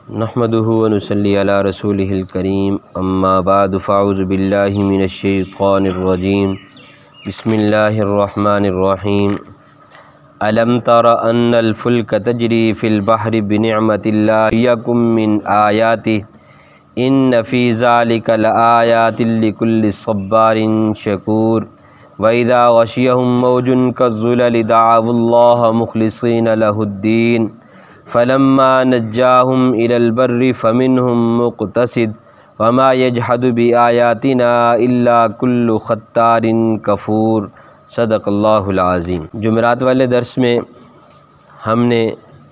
نحمده ونصلي على رسوله الكريم اما بعد فاعوذ بالله من الشيطان الرجيم بسم الله الرحمن الرحيم ألم تر أن الفلك تجري في البحر بنعمة الله ليكن من آياته إن في ذلك لآيات لكل صبار شكور وإذا غشيهم موج كالظلل دعوا الله مخلصين له الدين فلما نجاهم إلى البر فمنهم مقتصد وما يجحد بآياتنا إلا كل ختار كفور صدق اللہ العظیم۔ جمعرات والے درس میں ہم نے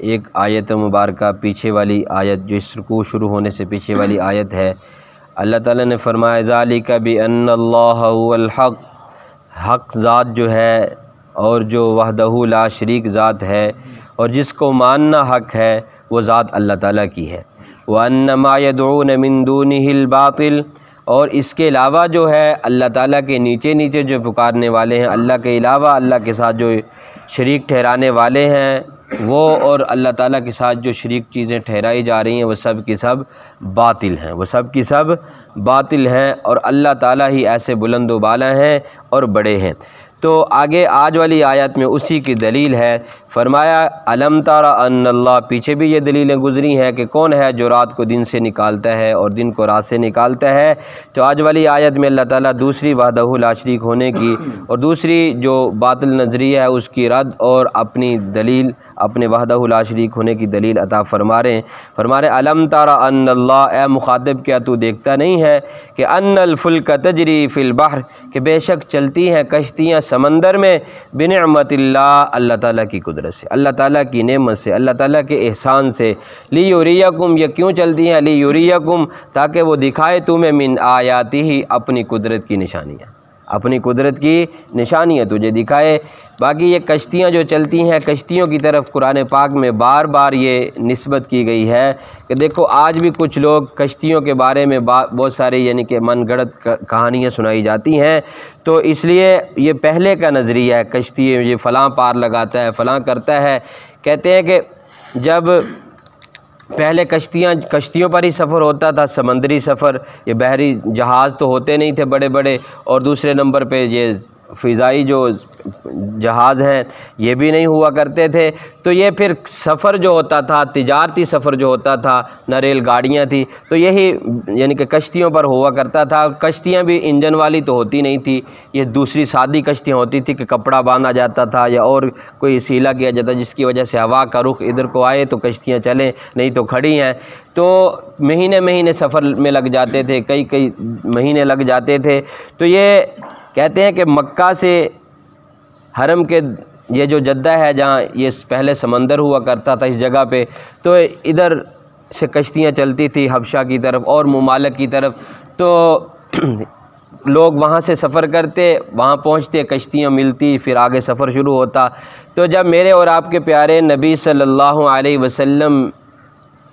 ایک آیت مبارکہ پیچھے والی آیت جو اس رکوع شروع ہونے سے پیچھے والی آیت ہے، اللہ تعالیٰ نے فرمایا ذالک بأن اللہ هو الحق، حق ذات جو ہے اور جو وحدہ لا شریک ذات ہے اور جس کو ماننا حق ہے وہ ذات اللہ تعالیٰ کی ہے۔ وَأَنَّ مَا يَدْعُونَ مِن دُونِهِ الْبَاطِلِ، اور اس کے علاوہ جو ہے اللہ تعالیٰ کے نیچے نیچے جو پکارنے والے ہیں، اللہ کے علاوہ اللہ کے ساتھ جو شریک ٹھہرانے والے ہیں وہ اور اللہ تعالیٰ کے ساتھ جو شریک چیزیں ٹھہرائی جا رہی ہیں وہ سب کی سب باطل ہیں، وہ سب کی سب باطل ہیں، اور اللہ تعالیٰ ہی ایسے بلند و بالا ہیں اور بڑے ہیں۔ تو آگے آج والی آیت میں اسی کی دلیل ہے، فرمایا الم تر ان اللہ، پیچھے بھی یہ دلیلیں گزری ہیں کہ کون ہے جو رات کو دن سے نکالتا ہے اور دن کو رات سے نکالتا ہے۔ تو آج والی آیت میں اللہ تعالیٰ دوسری وحدہ لا شریک ہونے کی اور دوسری جو باطل نظریہ ہے اس کی رد اور اپنی دلیل، اپنے وحدہ لا شریک ہونے کی دلیل عطا فرما رہے ہیں۔ فرما رہے الم تر ان اللہ، اے مخاطب کیا تو دیکھتا نہیں ہے کہ ان الفلک تجری فی البحر، کہ بے شک چلتی ہیں کشتیاں سمندر میں، بنعمت اللہ، اللہ تعالیٰ کی قدرت سے، اللہ تعالیٰ کی نعمت سے، اللہ تعالیٰ کے احسان سے۔ لیوریکم، یہ کیوں چلتی ہیں؟ لیوریکم، تاکہ وہ دکھائے تمہیں من آیاتہ، اپنی قدرت کی نشانیاں، اپنی قدرت کی نشانیاں تجھے دکھائے۔ باقی یہ کشتیاں جو چلتی ہیں، کشتیوں کی طرف قرآن پاک میں بار بار یہ نسبت کی گئی ہے کہ دیکھو آج بھی کچھ لوگ کشتیوں کے بارے میں بہت سارے یعنی کہ من گھڑت کہانیاں سنائی جاتی ہیں، تو اس لیے یہ پہلے کا نظریہ ہے، کشتی یہ فلاں پار لگاتا ہے، فلاں کرتا ہے۔ کہتے ہیں کہ جب پہلے کشتیوں پر ہی سفر ہوتا تھا، سمندری سفر، یہ بحری جہاز تو ہوتے نہیں تھے بڑے بڑے، اور دوسرے نمبر پہ یہ فضائی جو جہاز ہیں یہ بھی نہیں ہوا کرتے تھے، تو یہ پھر سفر جو ہوتا تھا، تجارتی سفر جو ہوتا تھا، نہ ریل گاڑیاں تھی، تو یہی یعنی کہ کشتیوں پر ہوا کرتا تھا۔ کشتیاں بھی انجن والی تو ہوتی نہیں تھی، یہ دوسری سادی کشتیاں ہوتی تھی کہ کپڑا باندھا جاتا تھا یا اور کوئی وسیلہ کیا جاتا جس کی وجہ سے ہوا کا رخ ادھر کو آئے تو کشتیاں چلیں، نہیں تو کھڑی ہیں۔ تو مہینے سفر میں لگ جاتے تھے، کئی مہینے لگ جاتے تھے۔ تو یہ کہتے ہیں کہ مکہ سے حرم کے یہ جو جدہ ہے جہاں یہ پہلے سمندر ہوا کرتا تھا اس جگہ پہ، تو ادھر سے کشتیاں چلتی تھی حبشہ کی طرف اور ممالک کی طرف، تو لوگ وہاں سے سفر کرتے، وہاں پہنچتے، کشتیاں ملتی، پھر آگے سفر شروع ہوتا۔ تو جب میرے اور آپ کے پیارے نبی صلی اللہ علیہ وسلم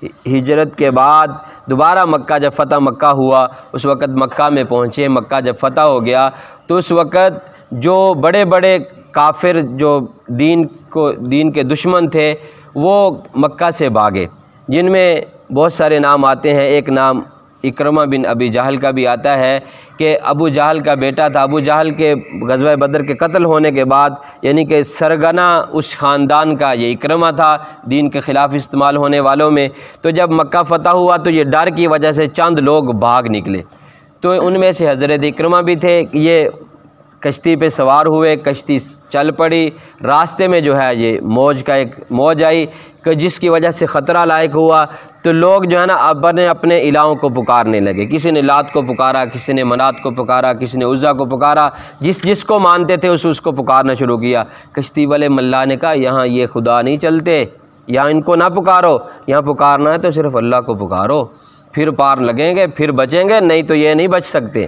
ہجرت کے بعد دوبارہ مکہ جب فتح مکہ ہوا، اس وقت مکہ میں پہنچے، مکہ جب فتح ہو گیا تو اس وقت جو بڑے بڑے کافر جو دین کے دشمن تھے وہ مکہ سے بھاگے، جن میں بہت سارے نام آتے ہیں۔ ایک نام اکرمہ بن ابی جہل کا بھی آتا ہے کہ ابو جہل کا بیٹا تھا۔ ابو جہل کے غزوہ بدر کے قتل ہونے کے بعد یعنی کہ سرگنا اس خاندان کا یہ اکرمہ تھا، دین کے خلاف استعمال ہونے والوں میں۔ تو جب مکہ فتح ہوا تو یہ ڈر کی وجہ سے چند لوگ بھاگ نکلے، تو ان میں سے حضرت اکرمہ بھی تھے۔ یہ کشتی پہ سوار ہوئے، کشتی چل پڑی، راستے میں جو ہے یہ موج آئی کہ جس کی وجہ سے خطرہ لاحق ہوا، تو لوگ جو ہے نا اپنے الہوں کو پکارنے لگے۔ کسی نے لات کو پکارا، کسی نے منات کو پکارا، کسی نے عزا کو پکارا، جس کو مانتے تھے اس کو پکارنا شروع کیا۔ کشتی والے ملا نے کہا یہاں یہ خدا نہیں چلتے، یہاں ان کو نہ پکارو، یہاں پکارنا ہے تو صرف اللہ کو پکارو، پھر پار لگیں گے، پھر بچیں گے، نہیں تو یہ نہیں بچ سکتے۔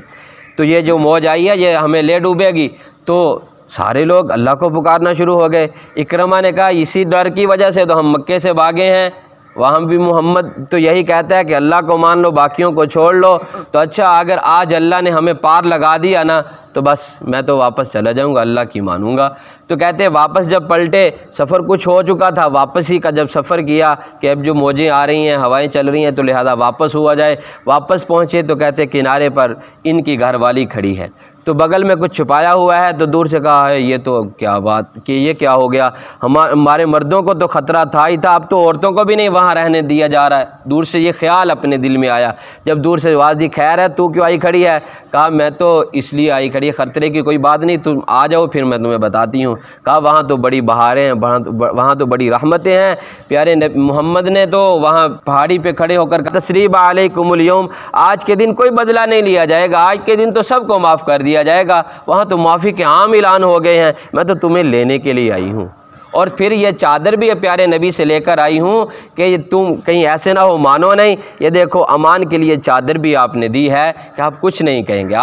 تو یہ جو موج آئی ہے یہ ہمیں لے ڈوبے گی۔ تو سارے لوگ اللہ کو پکارنا شروع ہو گئے۔ اکرمہ نے کہا اسی ڈر کی وجہ سے تو ہم مکے سے بھاگے ہیں، وہاں بھی محمد تو یہی کہتا ہے کہ اللہ کو مان لو باقیوں کو چھوڑ لو. تو اچھا اگر آج اللہ نے ہمیں پار لگا دیا نا تو بس میں تو واپس چلا جاؤں گا، اللہ کی مانوں گا. تو کہتے ہیں واپس جب پلٹے، سفر کچھ ہو چکا تھا، واپس ہی کا جب سفر کیا کہ اب جو موجیں آ رہی ہیں، ہوائیں چل رہی ہیں، تو لہذا واپس ہوا جائے. واپس پہنچے تو کہتے کنارے پر ان کی گھر والی کھڑی ہے، تو بغل میں کچھ چھپایا ہوا ہے. تو دور سے کہا ہے یہ تو کیا بات کہ یہ کیا ہو گیا، ہمارے مردوں کو تو خطرہ تھا ہی تھا، اب تو عورتوں کو بھی نہیں وہاں رہنے دیا جا رہا ہے. دور سے یہ خیال اپنے دل میں آیا. جب دور سے آواز دی خیر ہے تو کیوں آئی کھڑی ہے؟ کہا میں تو اس لیے آئی کھڑی ہے، خطرے کی کوئی بات نہیں، تم آ جاؤ پھر میں تمہیں بتاتی ہوں. کہا وہاں تو بڑی بہاریں ہیں، وہاں تو بڑی رحمتیں ہیں. پیارے محمد نے تو وہاں پہاڑی پہ کھڑے ہو کر تسریب علیکم اليوم، آج کے دن کوئی بدلہ نہیں لیا جائے گا، آج کے دن تو سب کو معاف کر دیا جائے گا. وہاں تو معافی کے عام اعلان ہو گئے ہیں، میں تو تمہیں لینے کے لیے آئی ہوں. اور پھر یہ چادر بھی پیارے نبی سے لے کر آئی ہوں کہ یہ تم کہیں ایسے نہ ہو مانو نہیں. یہ دیکھو امان کے لیے چادر بھی آپ نے دی ہے کہ آپ کچھ نہیں کہیں گے،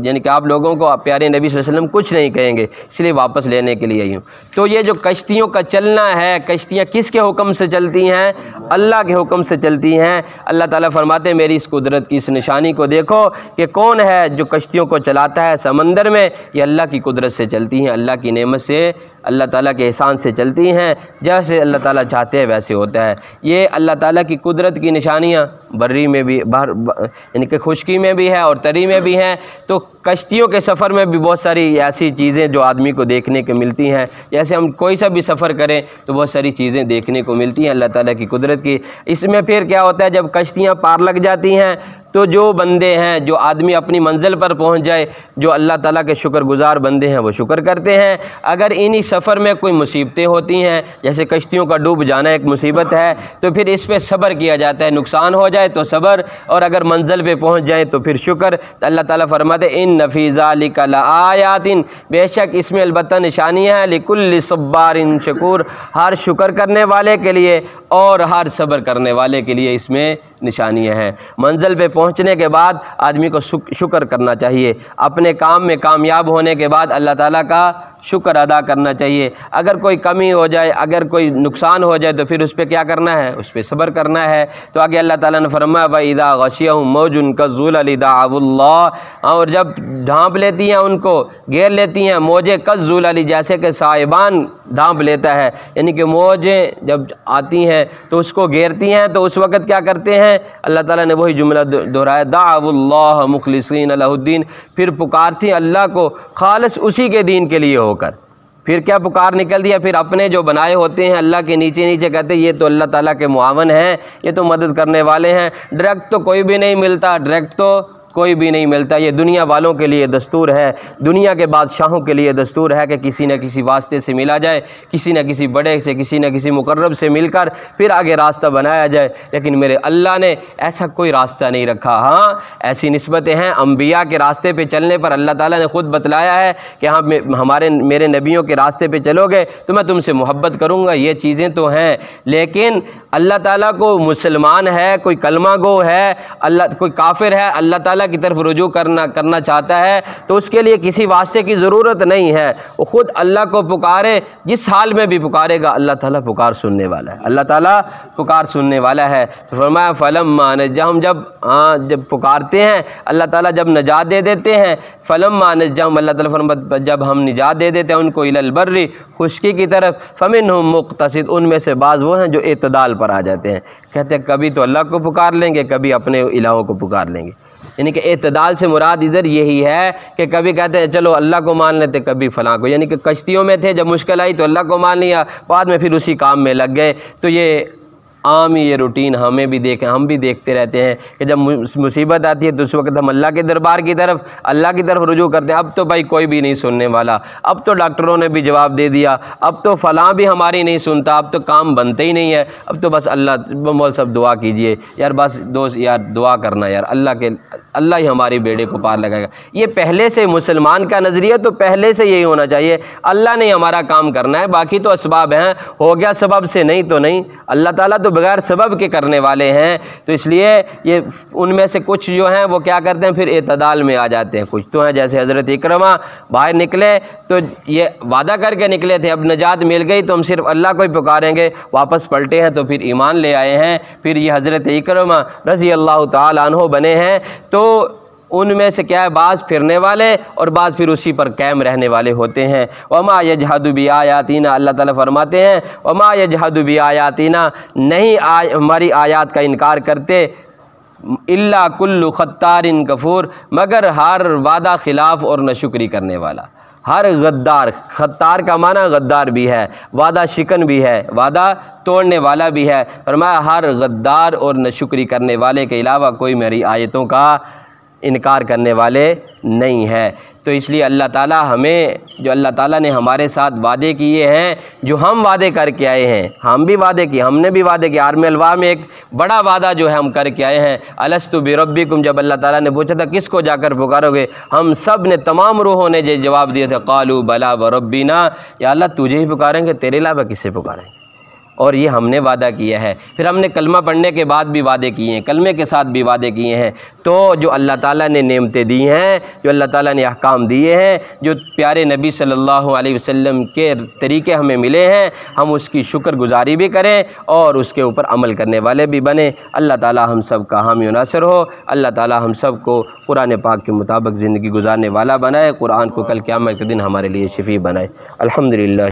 یعنی کہ آپ لوگوں کو پیارے نبی صلی اللہ علیہ وسلم کچھ نہیں کہیں گے، اس لیے واپس لینے کے لیے آئی ہوں. تو یہ جو کشتیوں کا چلنا ہے، کشتیاں کس کے حکم سے چلتی ہیں؟ اللہ کے حکم سے چلتی ہیں. اللہ تعالیٰ فرماتے ہیں میری اس قدرت کی اس نشانی کو دیکھو کہ کون ہے جو کشتیوں کو چلاتا ہے سمندر میں. یہ اللہ کی قدرت سے چلتی ہیں، اللہ کی نعمت سے، اللہ تعالیٰ کے احسان سے چلتی ہیں. جیسے اللہ تعالیٰ چاہتے ہیں ویسے ہوتا ہے. یہ اللہ تعالیٰ کی قدرت کی نشانیاں بری میں بھی، یعنی کہ خشکی میں بھی ہے اور تری میں بھی ہیں. تو کشتیوں کے سفر میں بھی بہت ساری ایسی چیزیں جو آدمی کو دیکھنے کو ملتی ہیں. جیسے ہم کوئی سا بھی سفر کریں تو بہت ساری چیزیں دیکھنے کو ملتی ہیں اللہ تعالیٰ کی قدرت کی. اس میں پھر کیا ہوتا ہے جب کشتیاں پار لگ جاتی ہیں تو جو بندے ہیں، جو آدمی اپنی منزل پر پہنچ جائے، جو اللہ تعالیٰ کے شکر گزار بندے ہیں وہ شکر کرتے ہیں. اگر انہی سفر میں کوئی مصیبتیں ہوتی ہیں، جیسے کشتیوں کا ڈوب جانا ایک مصیبت ہے، تو پھر اس پہ صبر کیا جاتا ہے. نقصان ہو جائے تو صبر، اور اگر منزل پہ پہنچ جائیں تو پھر شکر. اللہ تعالیٰ فرماتے ہیں ان فی ذلک لآیات، بے شک اس میں البتہ نشانیاں ہیں، لکل صبار شکور، ہر شکر کرنے والے کے لیے اور ہر صبر کرنے والے کے لیے اس میں نشانیاں ہیں. منزل پہ پہنچنے کے بعد آدمی کو شکر کرنا چاہیے. اپنے کام میں کامیاب ہونے کے بعد اللہ تعالیٰ کا شکر ادا کرنا چاہیے. اگر کوئی کمی ہو جائے، اگر کوئی نقصان ہو جائے تو پھر اس پہ کیا کرنا ہے؟ اس پہ صبر کرنا ہے. تو آگے اللہ تعالیٰ نے فرمایا وَإِذَا غَشِيَهُم مَوْجٌ كَالظُّلَلِ دَعَوُا اللَّهَ، اور جب ڈھانپ لیتی ہیں ان کو، گھیر لیتی ہیں موجیں، كَالظُّلَلِ جیسے کہ سائبان ڈھانپ لیتا ہے، یعنی کہ موجیں جب آتی ہیں تو اس کو گھیرتی ہیں تو اس وقت کیا کرتے ہیں؟ اللہ تعالیٰ نے وہی جملہ دہرایا دعوا اللہ مخلصین لہ الدین، پھر پکارتی ہیں اللہ کو خالص اسی کے دین کے لیے ہو کر. پھر کیا پکار نکل دیا؟ پھر اپنے جو بنائے ہوتے ہیں اللہ کے نیچے نیچے کہتے ہیں یہ تو اللہ تعالیٰ کے معاون ہیں، یہ تو مدد کرنے والے ہیں. ڈائریکٹ تو کوئی بھی نہیں ملتا، ڈائریکٹ تو کوئی بھی نہیں ملتا. یہ دنیا والوں کے لیے دستور ہے، دنیا کے بادشاہوں کے لیے دستور ہے کہ کسی نہ کسی واسطے سے ملا جائے، کسی نہ کسی بڑے سے، کسی نہ کسی مقرب سے مل کر پھر آگے راستہ بنایا جائے. لیکن میرے اللہ نے ایسا کوئی راستہ نہیں رکھا. ہاں ایسی نسبتیں ہیں، انبیاء کے راستے پہ چلنے پر اللہ تعالیٰ نے خود بتلایا ہے کہ ہاں میرے نبیوں کے راستے پہ چلو گے تو میں تم سے محبت کروں گا. یہ چیزیں تو ہیں، لیکن اللہ تعالیٰ کو مسلمان ہے، کوئی کلمہ گو ہے، کوئی کافر ہے، اللہ تعالیٰ کی طرف رجوع کرنا چاہتا ہے تو اس کے لیے کسی واسطے کی ضرورت نہیں ہے. وہ خود اللہ کو پکارے، جس حال میں بھی پکارے گا اللہ تعالیٰ پکار سننے والا ہے، اللہ تعالیٰ پکار سننے والا ہے. تو فرمایا فلما نجاہم، جب پکارتے ہیں اللہ تعالیٰ جب نجات دے دیتے ہیں، فلما نجاہم اللہ تعالیٰ فرماتا جب ہم نجات دے دیتے ہیں ان کو الی البر، خشکی کی طرف، فمنہم مقتصد، ان میں سے بعض وہ ہیں جو اعتدال پر آ جاتے ہیں. کہتے ہیں کبھی تو اللہ کو پکار لیں گے، کبھی اپنے الہوں کو پکار لیں گے. یعنی کہ اعتدال سے مراد ادھر یہی ہے کہ کبھی کہتے ہیں چلو اللہ کو مان لیتے، کبھی فلاں کو. یعنی کہ کشتیوں میں تھے، جب مشکل آئی تو اللہ کو مان لیا، بعد میں پھر اسی کام میں لگ گئے. تو یہ عام یہ روٹین ہم بھی دیکھتے رہتے ہیں کہ جب مصیبت آتی ہے تو اس وقت ہم اللہ کے دربار کی طرف، اللہ کی طرف رجوع کرتے ہیں. اب تو بھائی کوئی بھی نہیں سننے والا، اب تو ڈاکٹروں نے بھی جواب دے دیا، اب تو فلاں بھی ہماری نہیں سنتا، اب تو کام بنتے ہی نہیں ہے، اب تو بس مول صاحب دعا کیجئے یار، بس دوست یار دعا کرنا یار، اللہ ہی ہماری بیڑے کو پار لگائے گا. یہ پہلے سے مسلمان کا نظریہ تو پہلے سے یہی ہونا چاہیے، اللہ نے ہمارا کام کرنا ہے، باقی تو اسباب ہیں، ہو گیا سبب سے، نہیں تو نہیں. اللہ تعالیٰ تو تو بغیر سبب کے کرنے والے ہیں، تو اس لیے یہ ان میں سے کچھ جو ہیں وہ کیا کرتے ہیں، پھر اعتدال میں آ جاتے ہیں۔ کچھ تو ہیں جیسے حضرت اکرمہ باہر نکلے تو یہ وعدہ کر کے نکلے تھے اب نجات مل گئی تو ہم صرف اللہ کو ہی پکاریں گے، واپس پلٹے ہیں تو پھر ایمان لے آئے ہیں، پھر یہ حضرت اکرمہ رضی اللہ تعالیٰ عنہ بنے ہیں۔ تو ان میں سے کیا ہے، بعض پھرنے والے اور بعض پھر اسی پر قائم رہنے والے ہوتے ہیں۔ وما یجحد بآیاتنا، اللہ تعالیٰ فرماتے ہیں وما یجحد بآیاتنا، نہیں ہماری آیات کا انکار کرتے، الا کل ختار کفور، مگر ہر وعدہ خلاف اور ناشکری کرنے والا، ہر غدار، ختار کا معنی غدار بھی ہے، وعدہ شکن بھی ہے، وعدہ توڑنے والا بھی ہے، فرمایا ہر غدار اور ناشکری کرنے والے کے علاوہ کوئی میری آیتوں کا انکار کرنے والے نہیں ہے۔ تو اس لیے اللہ تعالیٰ ہمیں، جو اللہ تعالیٰ نے ہمارے ساتھ وعدے کیے ہیں، جو ہم وعدے کر کے آئے ہیں، ہم بھی وعدے کیے، ہم نے بھی وعدے کیے، عالم الواح میں ایک بڑا وعدہ جو ہے ہم کر کے آئے ہیں، الست بربکم، جب اللہ تعالیٰ نے پوچھا تھا کس کو جا کر پکارو گے، ہم سب نے، تمام روحوں نے جواب دیا تھا قالوا بلا وربنا، یا اللہ تجھے ہی پکاریں گے، تیرے علاوہ کس سے پکاریں گے، اور یہ ہم نے وعدہ کیا ہے۔ پھر ہم نے کلمہ پڑھنے کے بعد بھی وعدے کیے ہیں، کلمے کے ساتھ بھی وعدے کیے ہیں۔ تو جو اللہ تعالیٰ نے نعمتیں دی ہیں، جو اللہ تعالیٰ نے احکام دیے ہیں، جو پیارے نبی صلی اللہ علیہ وسلم کے طریقے ہمیں ملے ہیں، ہم اس کی شکر گزاری بھی کریں اور اس کے اوپر عمل کرنے والے بھی بنیں۔ اللہ تعالیٰ ہم سب کا حامی و ناصر ہو، اللہ تعالیٰ ہم سب کو قرآن پاک کے مطابق زندگی گزارنے والا بنائے، قرآن کو کل قیامت کے دن ہمارے لیے شفیع بنائے۔ الحمدللہ۔